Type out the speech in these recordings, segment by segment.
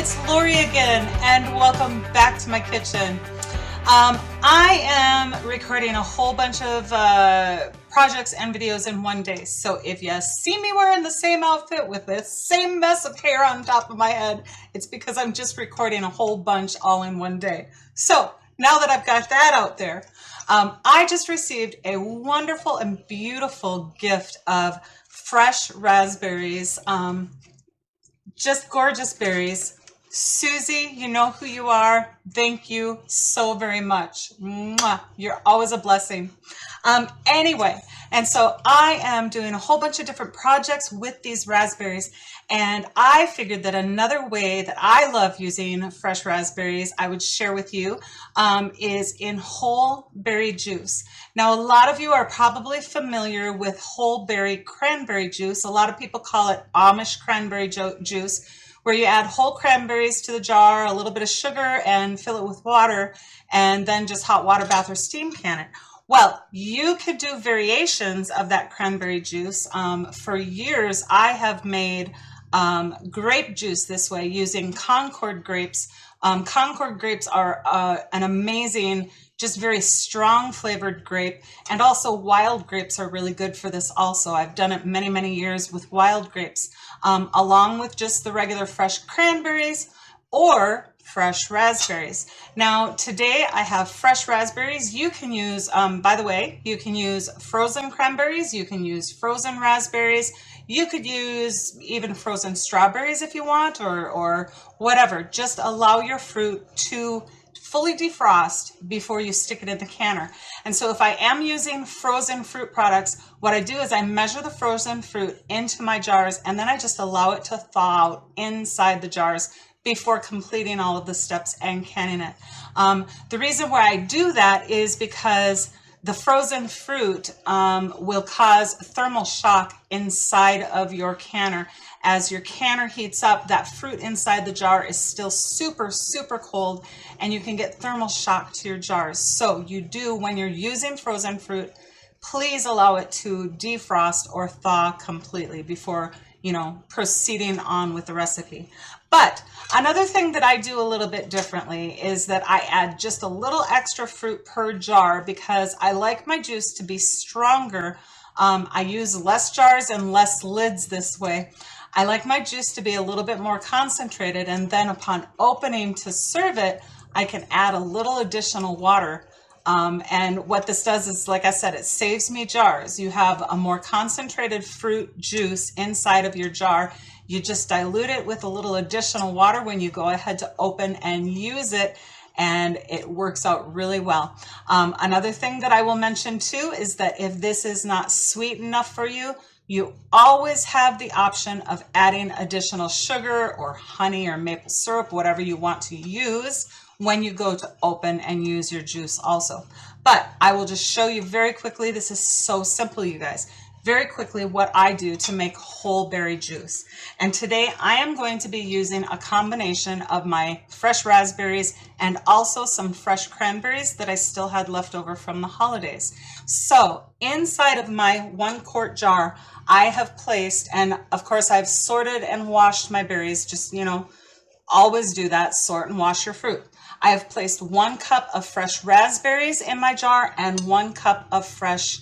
it's Lori again, and welcome back to my kitchen. I am recording a whole bunch of projects and videos in one day. So if you see me wearing the same outfit with the same mess of hair on top of my head, it's because I'm just recording a whole bunch all in one day. So now that I've got that out there, I just received a wonderful and beautiful gift of fresh raspberries. Just gorgeous berries. Susie, you know who you are. Thank you so very much. Mwah. You're always a blessing. Anyway, and so I am doing a whole bunch of different projects with these raspberries, and I figured that another way that I love using fresh raspberries I would share with you is in whole berry juice. Now, a lot of you are probably familiar with whole berry cranberry juice. A lot of people call it Amish cranberry juice, where you add whole cranberries to the jar, a little bit of sugar, and fill it with water, and then just hot water bath or steam can it. Well, you could do variations of that cranberry juice. For years, I have made grape juice this way using Concord grapes. Concord grapes are an amazing, just very strong flavored grape, and also wild grapes are really good for this also. I've done it many, many years with wild grapes, along with just the regular fresh cranberries or fresh raspberries. Now today I have fresh raspberries. You can use, by the way, you can use frozen cranberries, you can use frozen raspberries, you could use even frozen strawberries if you want, or whatever. Just allow your fruit to fully defrost before you stick it in the canner. And so if I am using frozen fruit products, what I do is I measure the frozen fruit into my jars, and then I just allow it to thaw out inside the jars before completing all of the steps and canning it. The reason why I do that is because the frozen fruit will cause thermal shock inside of your canner. As your canner heats up, that fruit inside the jar is still super, super cold, and you can get thermal shock to your jars. So you do, when you're using frozen fruit, please allow it to defrost or thaw completely before, you know, proceeding on with the recipe. But another thing that I do a little bit differently is that I add just a little extra fruit per jar because I like my juice to be stronger. I use less jars and less lids this way. I like my juice to be a little bit more concentrated, and then upon opening to serve it, I can add a little additional water. And what this does is, like I said, it saves me jars. You have a more concentrated fruit juice inside of your jar. You just dilute it with a little additional water when you go ahead to open and use it, and it works out really well. Another thing that I will mention too is that if this is not sweet enough for you, you always have the option of adding additional sugar or honey or maple syrup, whatever you want to use, when you go to open and use your juice also. But I will just show you very quickly. This is so simple, you guys. Very quickly what I do to make whole berry juice. And today I am going to be using a combination of my fresh raspberries and also some fresh cranberries that I still had left over from the holidays. So inside of my 1 quart jar, I have placed, and of course I've sorted and washed my berries. Just, you know, always do that, sort and wash your fruit. I have placed 1 cup of fresh raspberries in my jar and 1 cup of fresh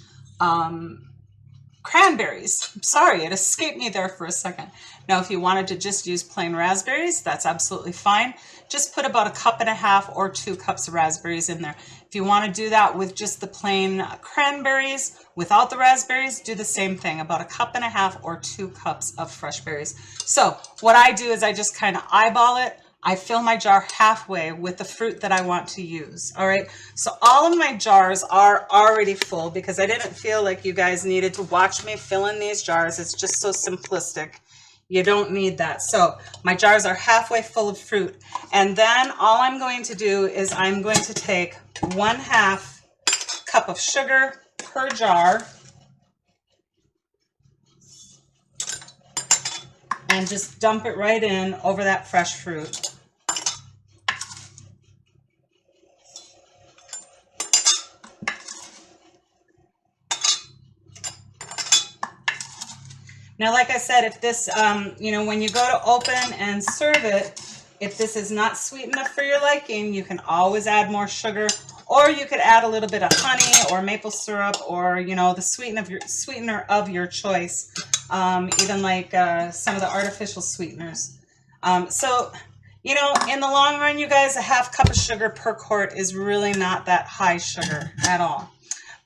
cranberries. Sorry, it escaped me there for a second. Now, if you wanted to just use plain raspberries, that's absolutely fine. Just put about 1.5 cups or 2 cups of raspberries in there. If you want to do that with just the plain cranberries, without the raspberries, do the same thing, about 1.5 cups or 2 cups of fresh berries. So what I do is I just kind of eyeball it. I fill my jar halfway with the fruit that I want to use. All right, so all of my jars are already full because I didn't feel like you guys needed to watch me fill in these jars. It's just so simplistic. You don't need that. So my jars are halfway full of fruit. And then all I'm going to do is I'm going to take 1/2 cup of sugar per jar and just dump it right in over that fresh fruit. Now, like I said, if this, you know, when you go to open and serve it, If this is not sweet enough for your liking, you can always add more sugar, or you could add a little bit of honey or maple syrup, or, you know, the sweetener of your choice, even like some of the artificial sweeteners. So, you know, in the long run, you guys, a half cup of sugar per quart is really not that high sugar at all.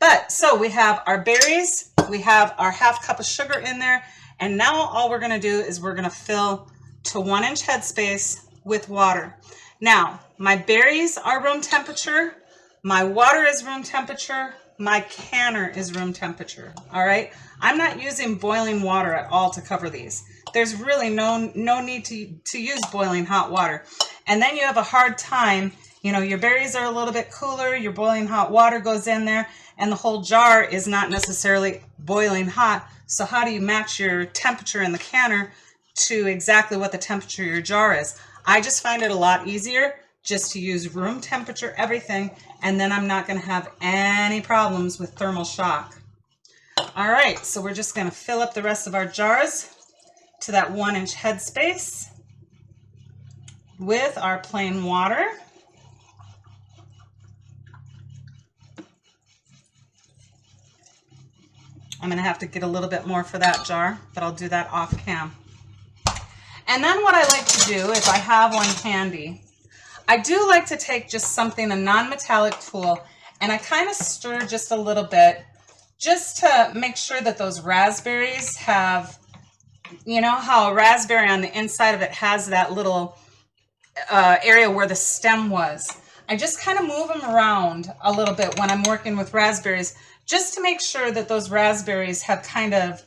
But so we have our berries, we have our half cup of sugar in there, and now all we're going to do is we're going to fill to 1 inch headspace with water. Now, my berries are room temperature, my water is room temperature, my canner is room temperature, all right? I'm not using boiling water at all to cover these. There's really no need to use boiling hot water. And then you have a hard time, you know, your berries are a little bit cooler, your boiling hot water goes in there, and the whole jar is not necessarily boiling hot. So how do you match your temperature in the canner to exactly what the temperature of your jar is? I just find it a lot easier just to use room temperature everything, and then I'm not going to have any problems with thermal shock. All right, so we're just going to fill up the rest of our jars to that 1 inch headspace with our plain water. I'm going to have to get a little bit more for that jar, but I'll do that off cam. And then what I like to do, if I have one handy, I do like to take just something, a non-metallic tool, and I kind of stir just a little bit just to make sure that those raspberries have, you know how a raspberry on the inside of it has that little area where the stem was. I just kind of move them around a little bit when I'm working with raspberries, just to make sure that those raspberries have kind of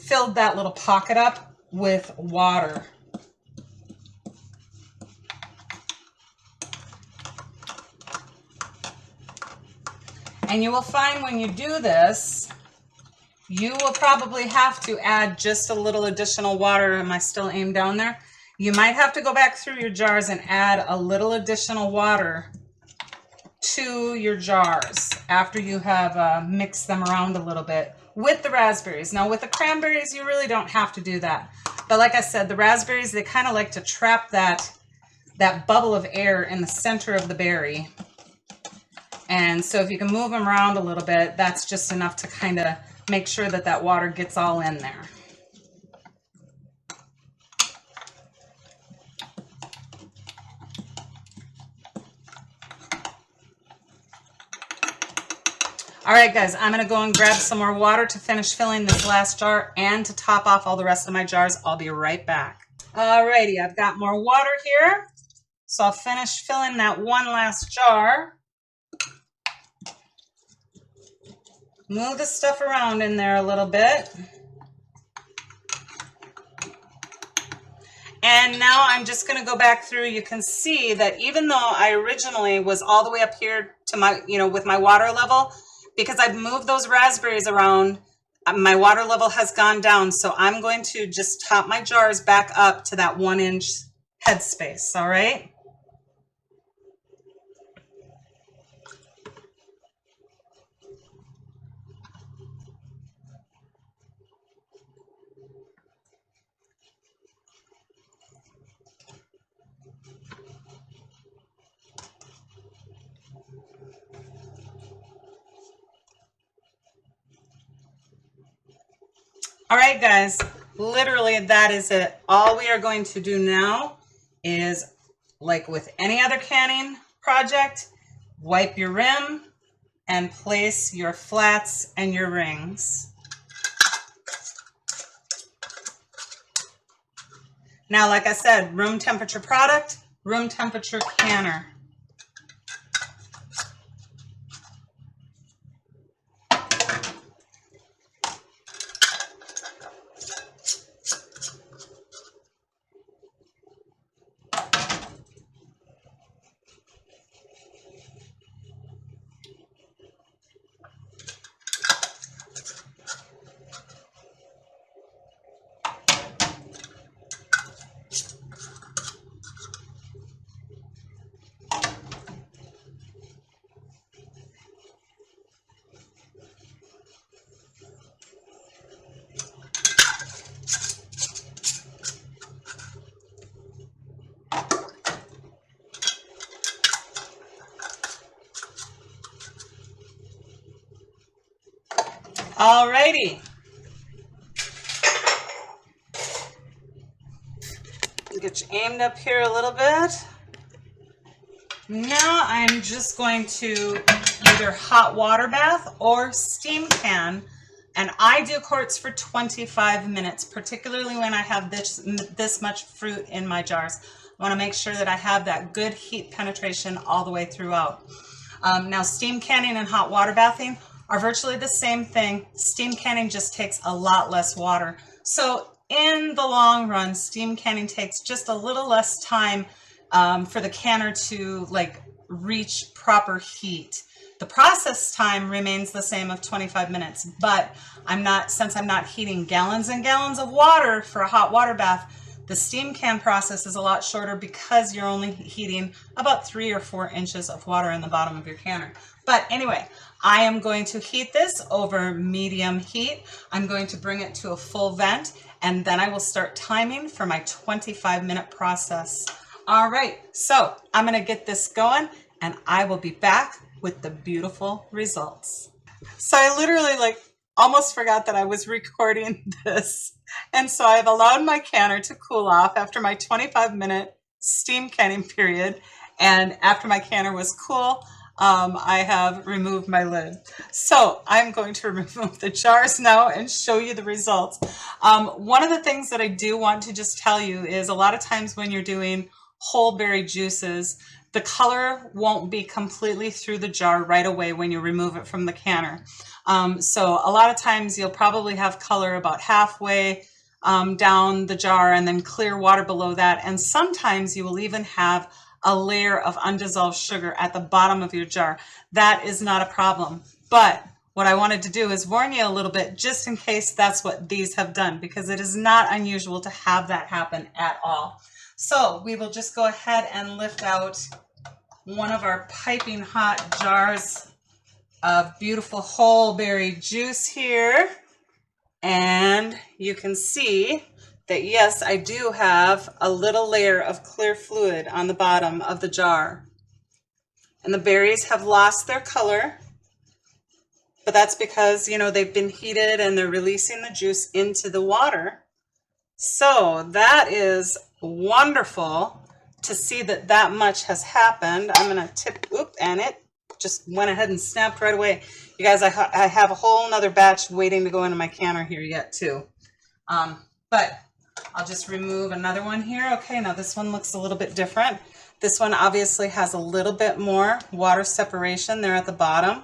filled that little pocket up with water. And you will find when you do this, you will probably have to add just a little additional water. Am I still aimed down there? You might have to go back through your jars and add a little additional water to your jars after you have mixed them around a little bit with the raspberries. Now with the cranberries, you really don't have to do that. But like I said, the raspberries, they kind of like to trap that bubble of air in the center of the berry. And so if you can move them around a little bit, that's just enough to kind of make sure that that water gets all in there. All right, guys, I'm gonna go and grab some more water to finish filling this last jar and to top off all the rest of my jars. I'll be right back. All righty, I've got more water here. So I'll finish filling that one last jar. Move the stuff around in there a little bit. And now I'm just going to go back through. You can see that even though I originally was all the way up here to my, with my water level, because I've moved those raspberries around, my water level has gone down. So I'm going to just top my jars back up to that 1 inch headspace. All right. All right, guys, literally that is it. All we are going to do now is, like with any other canning project, wipe your rim and place your flats and your rings. Now, like I said, room temperature product, room temperature canner. Alrighty. Get you aimed up here a little bit. Now I'm just going to either hot water bath or steam can, and I do quarts for 25 minutes, particularly when I have this much fruit in my jars. I want to make sure that I have that good heat penetration all the way throughout. Now steam canning and hot water bathing are virtually the same thing. Steam canning just takes a lot less water. So in the long run, steam canning takes just a little less time for the canner to reach proper heat. The process time remains the same of 25 minutes, but since I'm not heating gallons and gallons of water for a hot water bath, the steam can process is a lot shorter because you're only heating about 3 or 4 inches of water in the bottom of your canner. But anyway, I am going to heat this over medium heat. I'm going to bring it to a full vent, and then I will start timing for my 25-minute process. All right, so I'm gonna get this going, and I will be back with the beautiful results. So I literally almost forgot that I was recording this. And so I've allowed my canner to cool off after my 25-minute steam canning period. And after my canner was cool, I have removed my lid. So I'm going to remove the jars now and show you the results. One of the things that I do want to just tell you is a lot of times when you're doing whole berry juices, the color won't be completely through the jar right away when you remove it from the canner. So a lot of times you'll probably have color about halfway down the jar and then clear water below that. And sometimes you will even have a layer of undissolved sugar at the bottom of your jar. That is not a problem. But what I wanted to do is warn you a little bit just in case that's what these have done, because it is not unusual to have that happen at all. So we will just go ahead and lift out one of our piping hot jars of beautiful whole berry juice here. And you can see that yes, I do have a little layer of clear fluid on the bottom of the jar. And the berries have lost their color, but that's because, you know, they've been heated and they're releasing the juice into the water. So that is wonderful to see that that much has happened. I'm going to tip, and it just went ahead and snapped right away. You guys, I have a whole nother batch waiting to go into my canner here yet too. But I'll just remove another one here. Okay, now this one looks a little bit different. This one obviously has a little bit more water separation there at the bottom.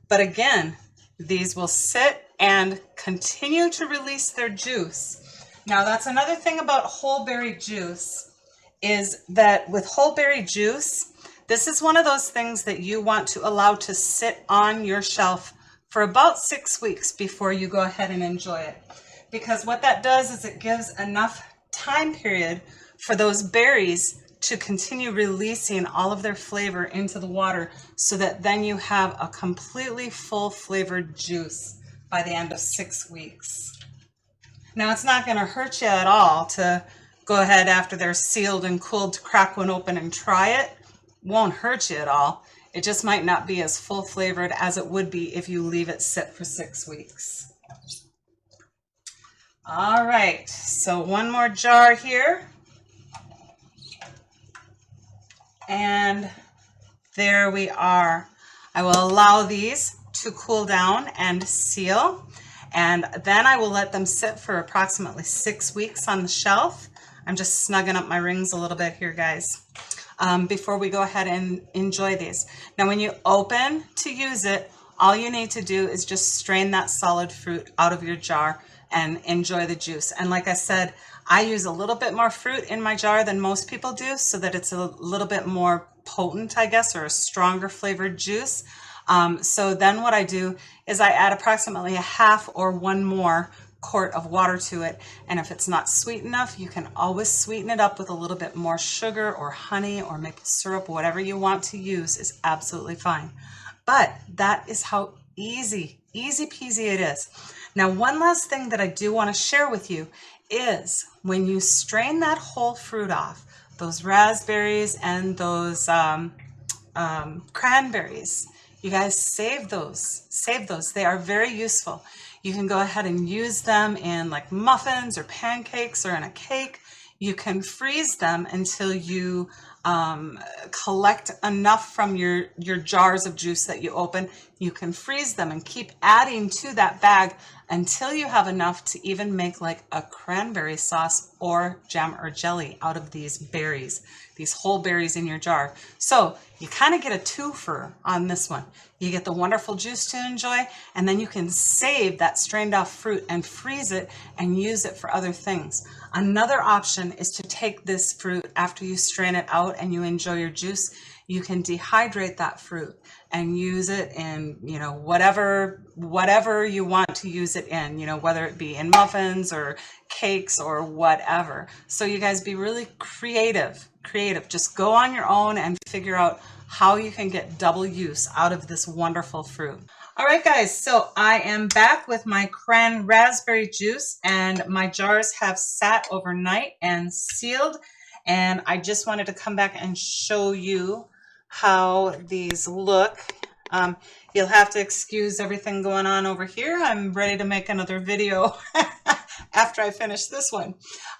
But again, these will sit and continue to release their juice. Now that's another thing about whole berry juice, is that with whole berry juice, this is one of those things that you want to allow to sit on your shelf for about 6 weeks before you go ahead and enjoy it. Because what that does is it gives enough time period for those berries to continue releasing all of their flavor into the water, so that then you have a completely full flavored juice by the end of 6 weeks. Now it's not going to hurt you at all to go ahead after they're sealed and cooled to crack one open and try it. Won't hurt you at all. It just might not be as full flavored as it would be if you leave it sit for 6 weeks. All right, so one more jar here. And there we are. I will allow these to cool down and seal, and then I will let them sit for approximately 6 weeks on the shelf. I'm just snugging up my rings a little bit here, guys, before we go ahead and enjoy these. Now, when you open to use it, all you need to do is just strain that solid fruit out of your jar and enjoy the juice. And like I said, I use a little bit more fruit in my jar than most people do, so that it's a little bit more potent, I guess, or a stronger flavored juice. So then what I do is I add approximately a half or one more quart of water to it. And if it's not sweet enough, you can always sweeten it up with a little bit more sugar or honey or maple syrup. Whatever you want to use is absolutely fine. But that is how easy peasy it is. Now, one last thing that I do want to share with you is when you strain that whole fruit off, those raspberries and those cranberries, you guys save those. They are very useful. You can go ahead and use them in like muffins or pancakes or in a cake. You can freeze them until you collect enough from your jars of juice that you open. You can freeze them and keep adding to that bag until you have enough to even make like a cranberry sauce or jam or jelly out of these berries, these whole berries in your jar. So you kind of get a twofer on this one. You get the wonderful juice to enjoy, and then you can save that strained off fruit and freeze it and use it for other things. Another option is to take this fruit after you strain it out and you enjoy your juice. You can dehydrate that fruit and use it in, you know, whatever you want to use it in, you know, whether it be in muffins or cakes or whatever. So you guys be really creative. Just go on your own and figure out how you can get double use out of this wonderful fruit. All right, guys, so I am back with my Cran raspberry juice, and my jars have sat overnight and sealed, and I just wanted to come back and show you how these look. You'll have to excuse everything going on over here. I'm ready to make another video after I finish this one.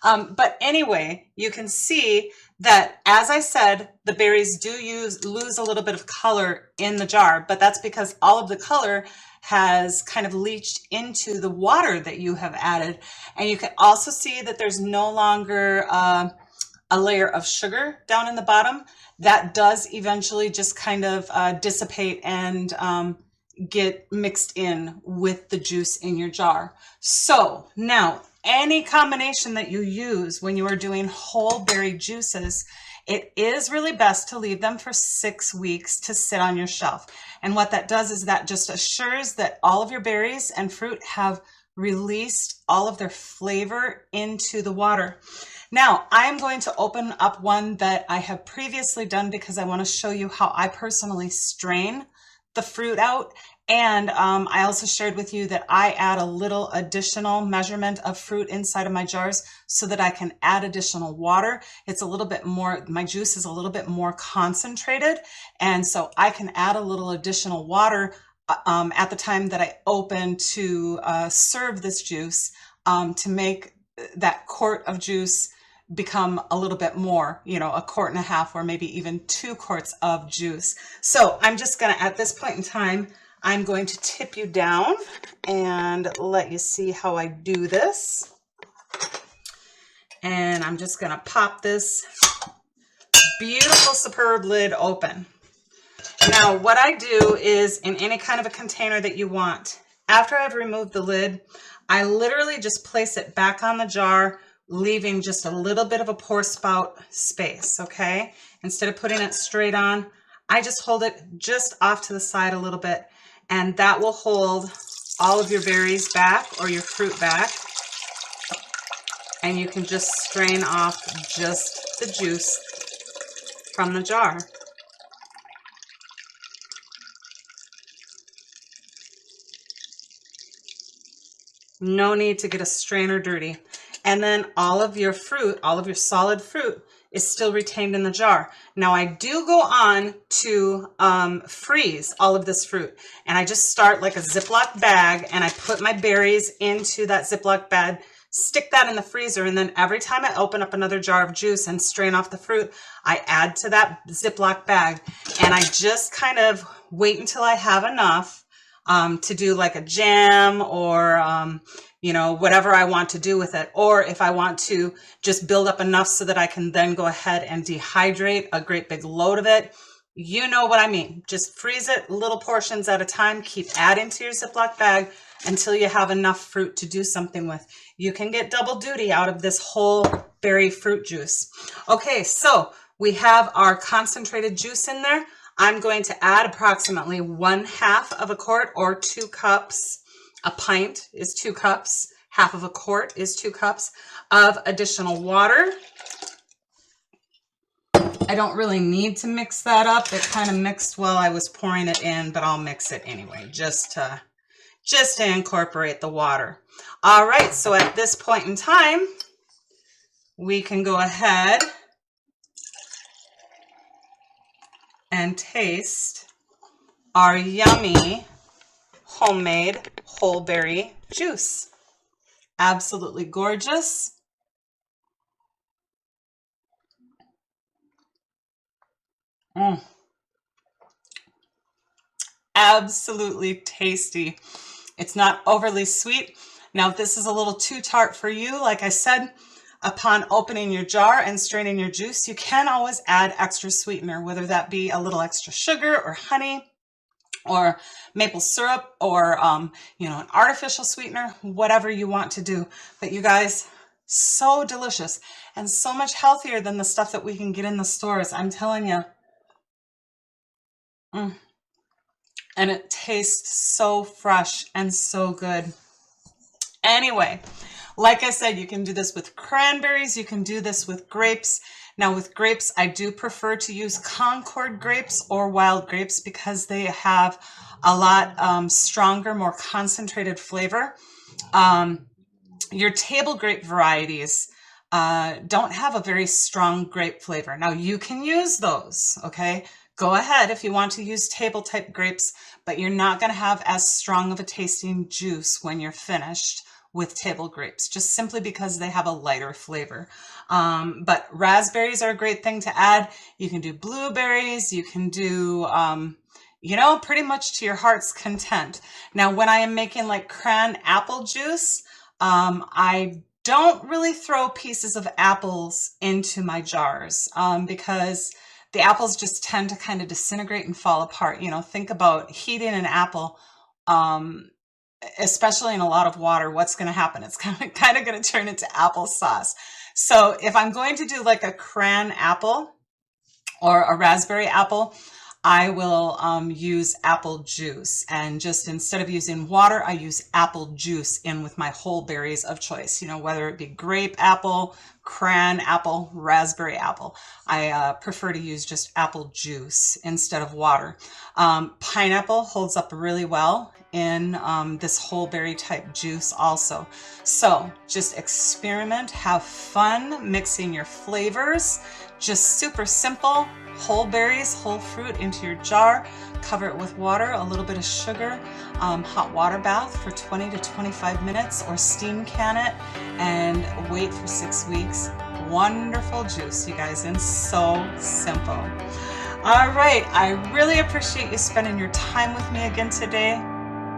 But anyway, you can see that, as I said, the berries do lose a little bit of color in the jar, but that's because all of the color has kind of leached into the water that you have added. And you can also see that there's no longer a layer of sugar down in the bottom. That does eventually just kind of dissipate and get mixed in with the juice in your jar. So now, any combination that you use when you are doing whole berry juices, it is really best to leave them for 6 weeks to sit on your shelf. And what that does is that just assures that all of your berries and fruit have released all of their flavor into the water. Now, I am going to open up one that I have previously done because I want to show you how I personally strain the fruit out. And I also shared with you that I add a little additional measurement of fruit inside of my jars so that I can add additional water. It's a little bit more, my juice is a little bit more concentrated. And so I can add a little additional water at the time that I open to serve this juice to make that quart of juice become a little bit more, you know, 1.5 quarts or maybe even 2 quarts of juice. So I'm just gonna, at this point in time, I'm going to tip you down and let you see how I do this. And I'm just gonna pop this beautiful, superb lid open. Now, what I do is, in any kind of a container that you want, after I've removed the lid, I literally just place it back on the jar, leaving just a little bit of a pour spout space, okay? Instead of putting it straight on, I just hold it just off to the side a little bit, and that will hold all of your berries back or your fruit back, and you can just strain off just the juice from the jar. No need to get a strainer dirty. And then all of your fruit, all of your solid fruit is still retained in the jar. Now I do go on to freeze all of this fruit. And I just start like a Ziploc bag and I put my berries into that Ziploc bag, stick that in the freezer, and then every time I open up another jar of juice and strain off the fruit, I add to that Ziploc bag. And I just kind of wait until I have enough to do like a jam or you know, whatever I want to do with it. Or if I want to just build up enough so that I can then go ahead and dehydrate a great big load of it. You know what I mean. Just freeze it little portions at a time. Keep adding to your Ziploc bag until you have enough fruit to do something with. You can get double duty out of this whole berry fruit juice. Okay, so we have our concentrated juice in there. I'm going to add approximately 1/2 quart or 2 cups. A pint is 2 cups. 1/2 quart is 2 cups of additional water. I don't really need to mix that up. It kind of mixed while I was pouring it in, but I'll mix it anyway, just to incorporate the water. All right, so at this point in time, we can go ahead and taste our yummy homemade whole berry juice. Absolutely gorgeous. Absolutely tasty. It's not overly sweet. Now, if this is a little too tart for you, like I said, upon opening your jar and straining your juice, you can always add extra sweetener, whether that be a little extra sugar or honey or maple syrup or, you know, an artificial sweetener, whatever you want to do. But you guys, so delicious and so much healthier than the stuff that we can get in the stores. I'm telling you. And it tastes so fresh and so good. Anyway, like I said, you can do this with cranberries, you can do this with grapes. Now with grapes, I do prefer to use Concord grapes or wild grapes because they have a lot stronger, more concentrated flavor. Your table grape varieties don't have a very strong grape flavor. Now you can use those, okay? Go ahead if you want to use table type grapes, but you're not going to have as strong of a tasting juice when you're finished with table grapes, just simply because they have a lighter flavor. But raspberries are a great thing to add. You can do blueberries, you can do, you know, pretty much to your heart's content. Now, when I am making like Cran apple juice, I don't really throw pieces of apples into my jars because the apples just tend to kind of disintegrate and fall apart. You know, think about heating an apple, especially in a lot of water, what's going to happen? It's kind of going to turn into applesauce. So if I'm going to do like a Cran apple or a raspberry apple, I will use apple juice, and just instead of using water, I use apple juice in with my whole berries of choice, you know, whether it be grape apple, Cran apple, raspberry apple. I prefer to use just apple juice instead of water. Pineapple holds up really well in this whole berry type juice also. So just experiment, have fun mixing your flavors. Just super simple. Whole berries, whole fruit into your jar, cover it with water, a little bit of sugar, hot water bath for 20 to 25 minutes, or steam can it and wait for 6 weeks. Wonderful juice, you guys, and so simple. All right, I really appreciate you spending your time with me again today.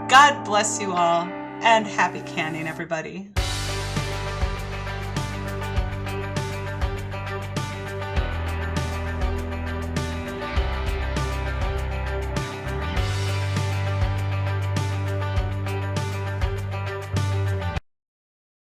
God bless you all, and happy canning, everybody.